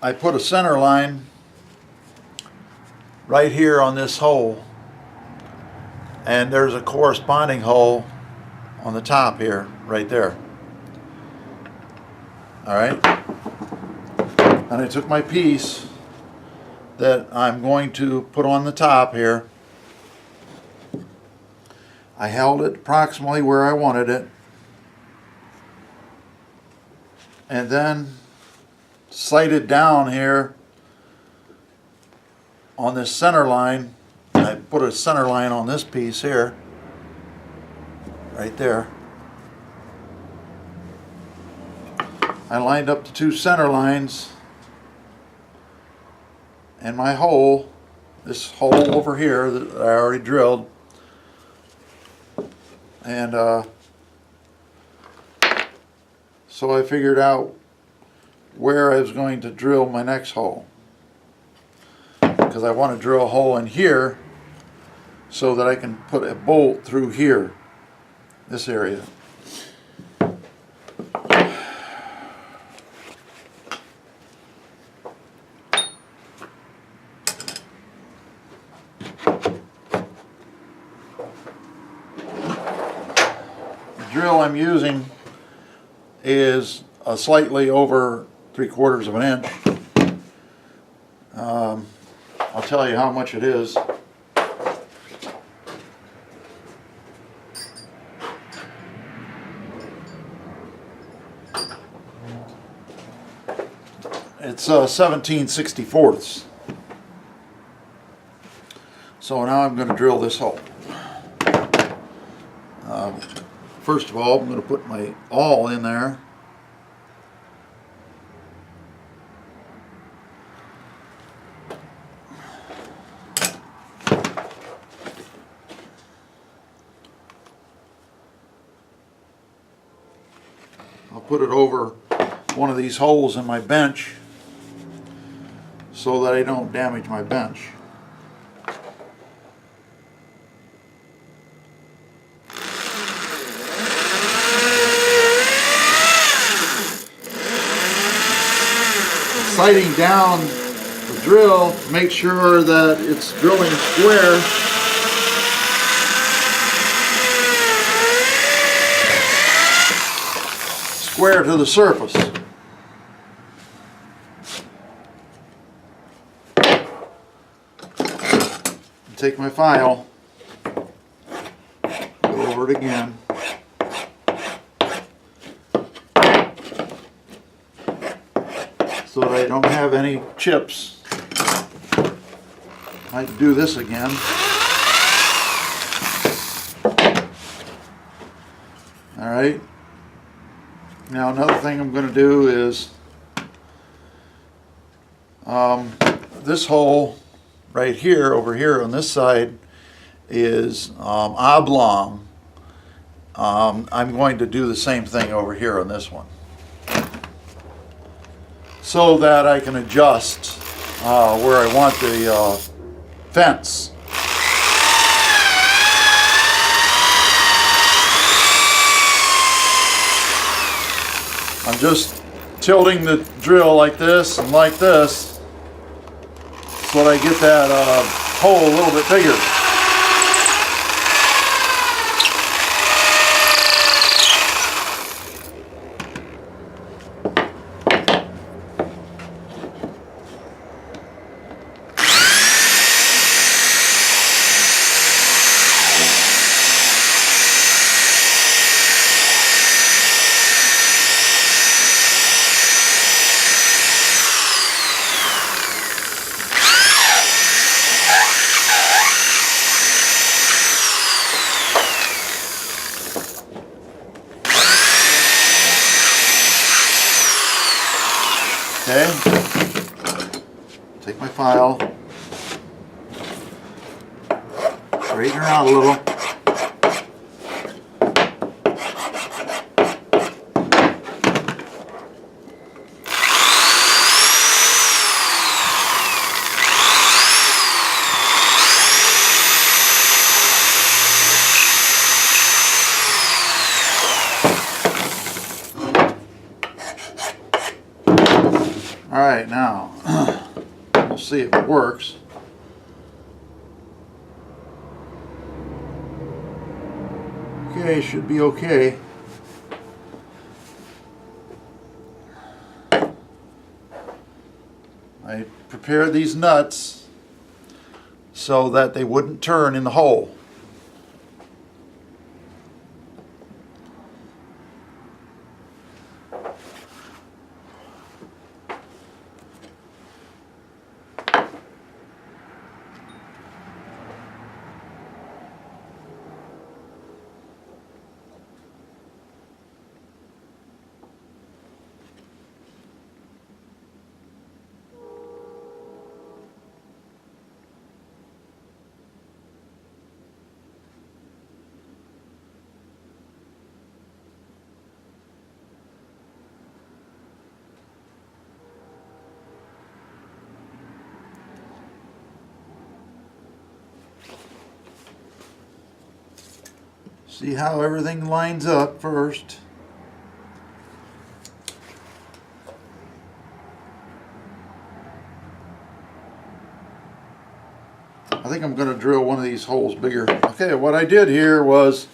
I put a center line right here on this hole, and there's a corresponding hole on the top here, right there. Alright? And I took my piece that I'm going to put on the top here. I held it approximately where I wanted it, and then sighted down here on this center line. I put a center line on this piece here, right there. I lined up the two center lines and my hole, this hole over here that I already drilled, and so I figured out where I was going to drill my next hole, because I want to drill a hole in here so that I can put a bolt through here, this area. The drill I'm using is a slightly over 3/4 of an inch. I'll tell you how much it is. It's 17/64. So now I'm going to drill this hole. First of all, I'm going to put my awl in there. I'll put it over one of these holes in my bench so that I don't damage my bench. Sighting down the drill to make sure that it's drilling square. Square to the surface. Take my file, go over it again. So that I don't have any chips. I can do this again. Alright. Now another thing I'm going to do is this hole right here, over here on this side, is oblong. I'm going to do the same thing over here on this one, so that I can adjust where I want the fence. I'm just tilting the drill like this and like this so that I get that hole a little bit bigger. Okay, take my file, straighten her out a little. All right, now We'll see if it works. Okay, should be okay. I prepared these nuts so that they wouldn't turn in the hole. See how everything lines up first. I think I'm going to drill one of these holes bigger. Okay, what I did here was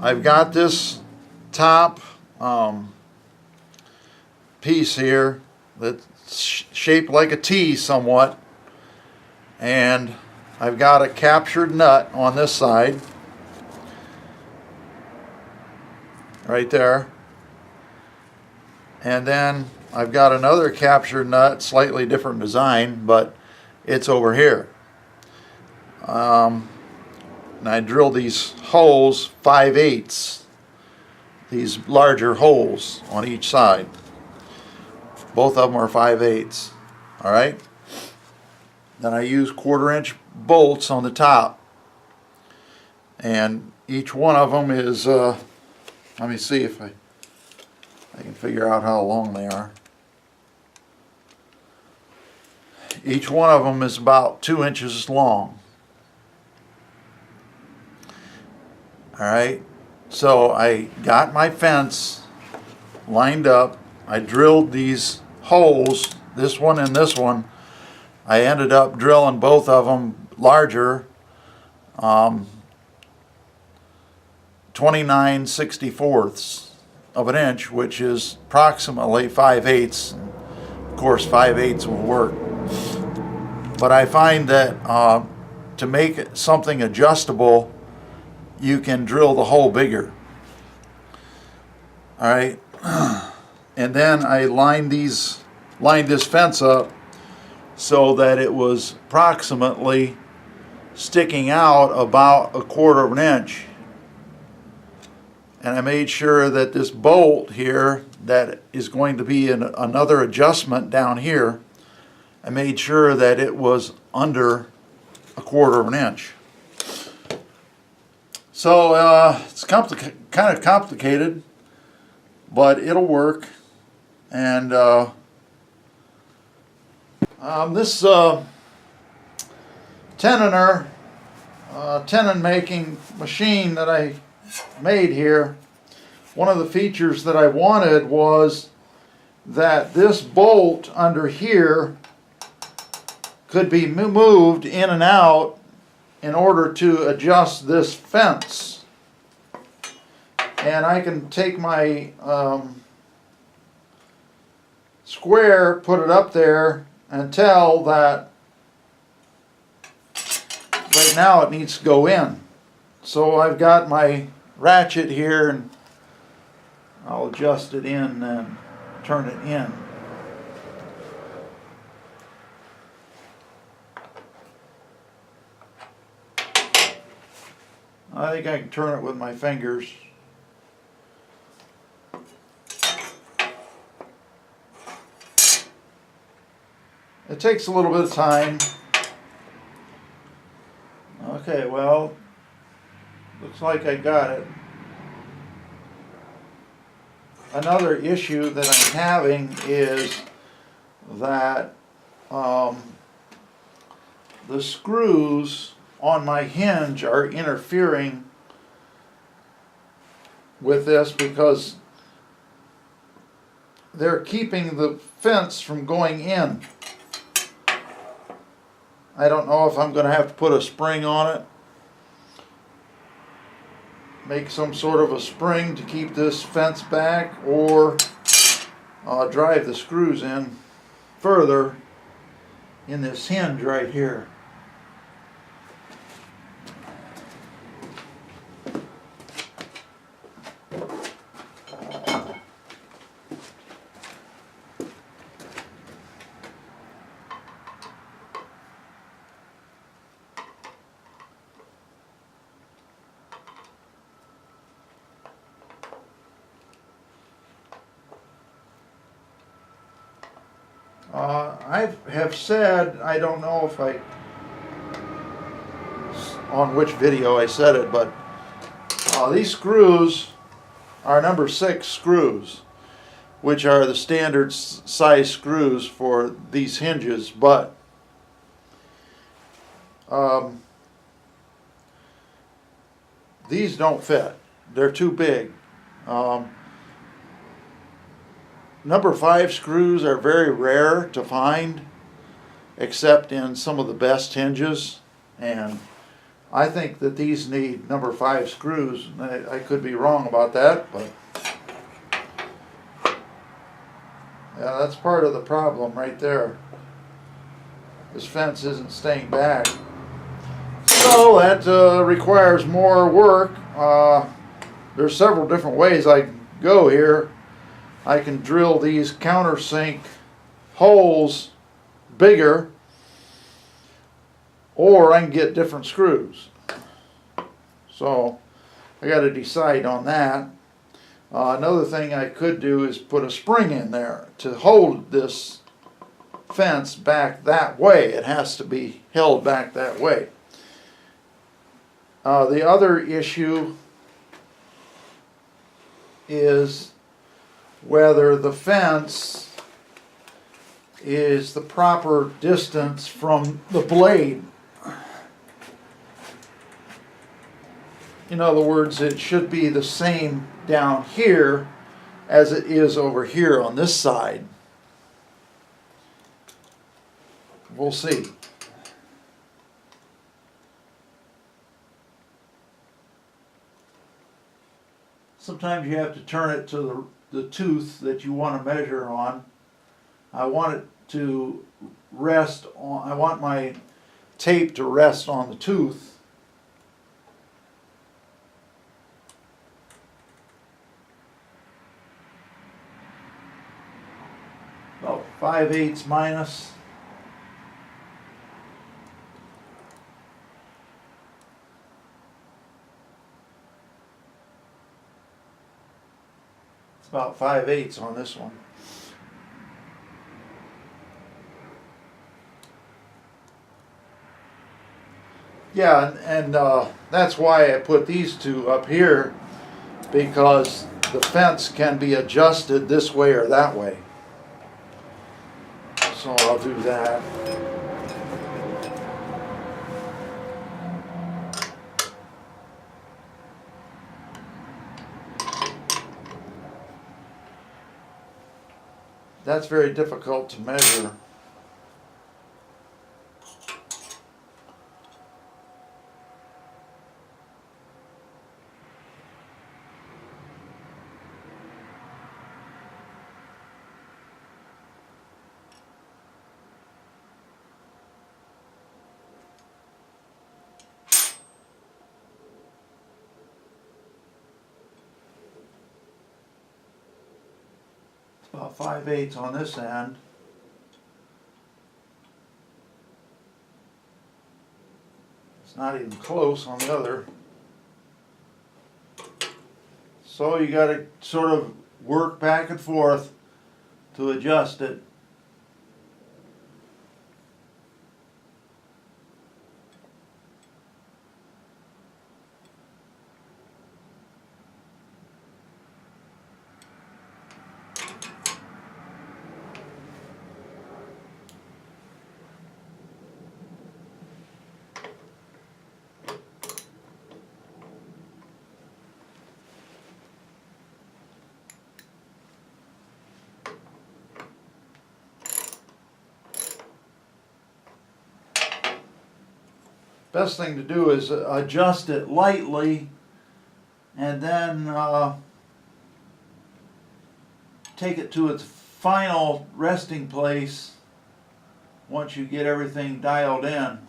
I've got this top piece here that's shaped like a T somewhat, and I've got a captured nut on this side, right there, and then I've got another captured nut, slightly different design, but it's over here. And I drilled these holes 5/8, these larger holes on each side. Both of them are 5/8. All right. Then I use 1/4-inch bolts on the top, and each one of them is let me see if I can figure out how long they are. Each one of them is about 2 inches long. All right, so I got my fence lined up. I drilled these holes, this one and this one. I ended up drilling both of them larger, 29/64 of an inch, which is approximately 5/8. Of course, 5/8 will work. But I find that to make something adjustable, you can drill the hole bigger. All right, and then I lined this fence up so that it was approximately sticking out about 1/4 of an inch. And I made sure that this bolt here, that is going to be another adjustment down here, I made sure that it was under 1/4 of an inch. So it's kind of complicated, but it'll work. And this Tenoner tenon making machine that I made here, one of the features that I wanted was that this bolt under here could be moved in and out in order to adjust this fence. And I can take my square, put it up there, and tell that right now it needs to go in. So I've got my ratchet here, and I'll adjust it in and turn it in. I think I can turn it with my fingers. It takes a little bit of time. Okay, well, looks like I got it. Another issue that I'm having is that the screws on my hinge are interfering with this, because they're keeping the fence from going in. I don't know if I'm going to have to put a spring on it. Make some sort of a spring to keep this fence back, or drive the screws in further in this hinge right here. I have said, I don't know if on which video I said it, but these screws are number 6 screws, which are the standard size screws for these hinges, but these don't fit. They're too big. Number 5 screws are very rare to find, except in some of the best hinges, and I think that these need number 5 screws. I could be wrong about that, but yeah, that's part of the problem right there. This fence isn't staying back. So that requires more work. There's several different ways I can go here. I can drill these countersink holes bigger, or I can get different screws. So I got to decide on that. Another thing I could do is put a spring in there to hold this fence back that way. It has to be held back that way. The other issue is whether the fence is the proper distance from the blade. In other words, it should be the same down here as it is over here on this side. We'll see. Sometimes you have to turn it to the tooth that you want to measure on. I want it to rest on, I want my tape to rest on the tooth. About 5/8 minus. About 5/8 on this one. Yeah, and that's why I put these two up here, because the fence can be adjusted this way or that way. So I'll do that. That's very difficult to measure. About 5/8 on this end. It's not even close on the other. So you got to sort of work back and forth to adjust it. best thing to do is adjust it lightly and then take it to its final resting place once you get everything dialed in.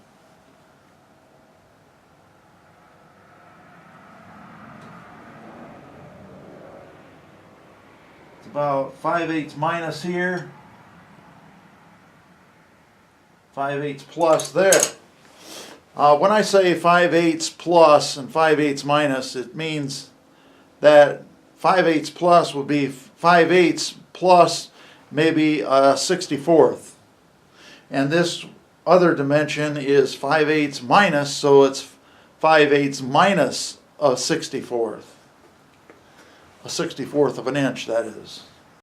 It's about 5/8 minus here, 5/8 plus there. When I say 5/8 plus and 5/8 minus, it means that 5/8 plus would be 5/8 plus maybe a 64th. And this other dimension is 5/8 minus, so it's 5/8 minus a 64th. A 64th of an inch, that is.